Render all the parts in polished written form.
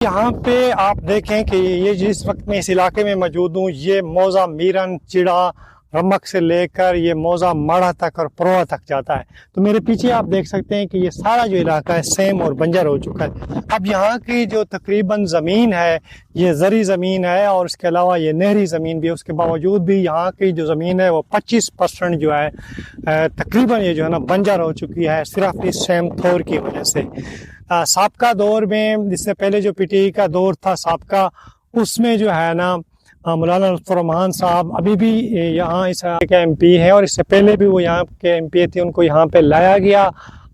यहाँ पे आप देखें कि ये जिस वक्त मैं इस इलाके में मौजूद हूँ, ये मौजा मीरन चिड़ा रमक से लेकर ये मौजा माड़ा तक और परोआ तक जाता है। तो मेरे पीछे आप देख सकते हैं कि ये सारा जो इलाका है सेम और बंजर हो चुका है। अब यहाँ की जो तकरीबन ज़मीन है ये ज़री ज़मीन है और इसके अलावा ये नहरी ज़मीन भी है। उसके बावजूद भी यहाँ की जो ज़मीन है वो 25% जो है तकरीबन ये जो है ना बंजर हो चुकी है, सिर्फ इस सेम थोर की वजह से। साबका दौर में, जिससे पहले जो पीटीआई का दौर था साबका, उसमें जो है ना मौलाना लुत्फ़ुर रहमान साहब अभी भी यहाँ इस के एमपी है और इससे पहले भी वो यहाँ के एमपी थे। उनको यहाँ पे लाया गया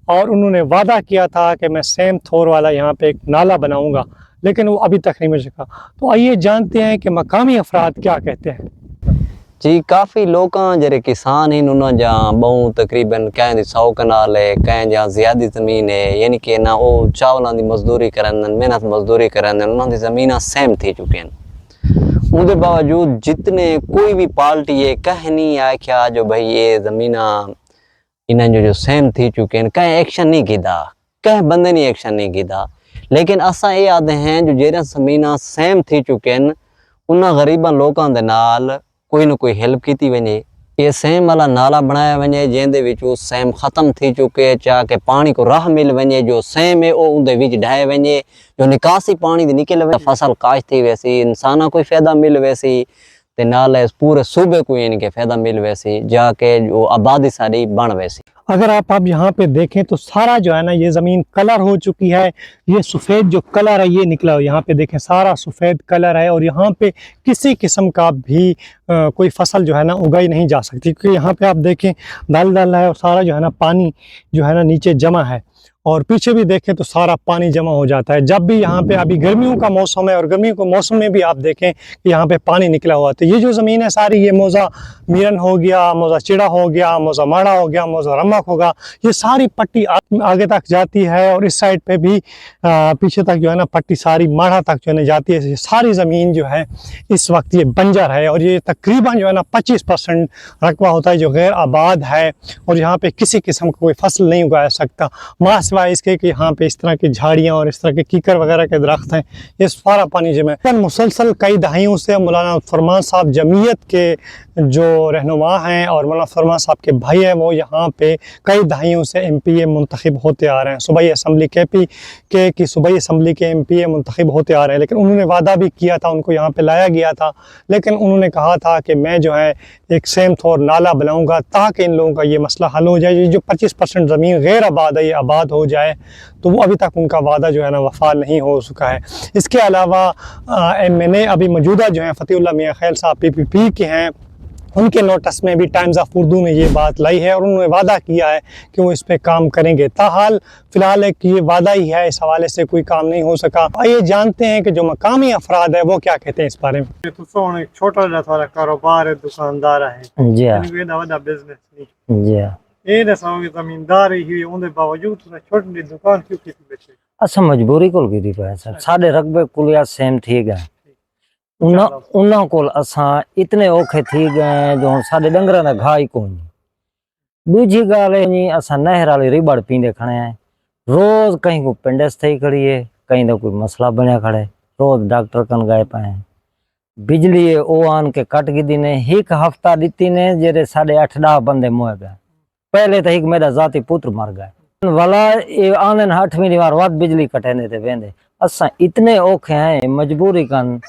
और उन्होंने वादा किया था कि मैं सेम थोर वाला यहाँ पे एक नाला बनाऊंगा, लेकिन वो अभी तक नहीं मिल सका। तो आइए जानते हैं कि मकामी अफराद क्या कहते हैं। जी, काफ़ी लोग जरे किसान हैं, उन्होंने जहाँ बहु तकरीबन कहें 100 कनाल है, कहें जहाँ ज़्यादा ज़मीन है, यानी कि ना वो चावलों की मजदूरी करन, मेहनत मजदूरी करन, उन्होंने ज़मीन सेम थी चुके हैं। उसके बावजूद जितने कोई भी पार्टी है कह नहीं आया क्या जो भाई ये ज़मीन इन्हें जो सेम थी चुके हैं, कहीं एक्शन नहीं किया, कहीं बंदे नहीं एक्शन नहीं किया। लेकिन असा ये आदे हैं जो जेरा ज़मीन सेम थी चुके हैं उन्हें गरीबा लोगों के नाल कोई ना कोई हेल्प की वने। ये सेम वाला नाला बनाया वने जेंदे विच वो सेम खत्म थी चुके, चाह के पानी को राह मिल वने, जो सेम है वो उनदे विच ढाए वने, जो निकासी पानी दी निकल वने, फसल काश थी वैसी, इंसाना कोई फायदा मिल वैसी ते नाल पूरे सूबे को इनके फायदा मिल वैसी, जाके जो आबादी सारी बन वैसी। अगर आप यहाँ पे देखें तो सारा जो है ना ये ज़मीन कलर हो चुकी है। ये सफ़ेद जो कलर है ये निकला हो, यहाँ पे देखें सारा सफ़ेद कलर है और यहाँ पे किसी किस्म का भी कोई फसल जो है ना उगाई नहीं जा सकती, क्योंकि यहाँ पे आप देखें दल है और सारा जो है ना पानी जो है ना नीचे जमा है और पीछे भी देखें तो सारा पानी जमा हो जाता है। जब भी यहाँ पे अभी गर्मियों का मौसम है और गर्मियों के मौसम में भी आप देखें कि यहाँ पे पानी निकला हुआ, तो ये जो ज़मीन है सारी, ये मौजा मीरन हो गया, मौजा चिड़ा हो गया, मौजा माड़ा हो गया, मौजा रमक होगा, ये सारी पट्टी आगे तक जाती है और इस साइड पे भी पीछे तक जो है ना पट्टी सारी माड़ा तक जो है ना जाती है। ये सारी ज़मीन जो है इस वक्त ये बंजर है और ये तकरीबन जो है ना 25% रकबा होता है जो गैर आबाद है और यहाँ पे किसी किस्म का कोई फसल नहीं उगाया सकता, सिवाय इसके कि यहाँ पे इस तरह की झाड़ियाँ और इस तरह के कीकर वगैरह के दरख्त हैं। ये सारा पानी जमा है। मुसलसल कई दहाइयों से मौलाना फरमान साहब जमीयत के जो रहनुमा हैं और मौलाना फरमान साहब के भाई हैं वो यहाँ पे कई दहाइयों से MPA मुंतखब होते आ रहे हैं। सूबाई असम्बली KP की सूबाई असम्बली के MPA मुंतखब होते आ रहे हैं, लेकिन उन्होंने वादा भी किया था, उनको यहाँ पे लाया गया था, लेकिन उन्होंने कहा था कि मैं जो है एक सेम थोर नाला बनाऊँगा ताकि इन लोगों का ये मसला हल हो जाए। ये जो 25% ज़मीन गैर आबाद है ये आबाद हो जाए, तो वो अभी तक उनका वादा जो है ना वफा नहीं हो चुका है। इसके अलावा MNA अभी मौजूदा जो है फ़तीउल्लाह मियां खैल साहब PPP के हैं, उनके नोटिस में भी टाइम्स ऑफ उर्दू ने ये बात लाई है और उन्होंने वादा किया है कि वो इस पे काम करेंगे। ताहाल फ़िलहाल एक ये वादा ही है, इस हवाले से कोई काम नहीं हो सका। आइए जानते हैं कि जो मकामी अफराद है वो क्या कहते हैं इस बारे में। तो एक छोटा सा कारोबार है, दुकानदार है बिजनेस जी ये दसाओगे ज़मींदार ही उनके बावजूद छोटी दुकान क्यों की बैठे? असा मजबूरी कोल की पे सर, साडे रकबे कुलिया सेम थी गए, उन्ना कोल असा इतने औखे थी गए जो साडे डंगरा दा घा ही कोनी। दूजी गाल है असा नहर वाली रिबड़ पींदे खड़े हैं, रोज कहीं को पेंडेस थी खड़ी है, कहीं तो कोई मसला बनया खड़े, रोज डॉक्टर कन गए पाए। बिजली ओ आन के कट गी ने, एक हफ्ता दीती ने जेरे 8.5 बंदे मोए गए। पहले तो एक मेरा जाती पुत्र मर गए वाला आने 8वीं दीवार वाद बिजली कटे थे वेंदे। असा इतने औखे हैं, मजबूरी कन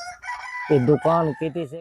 दुकान की से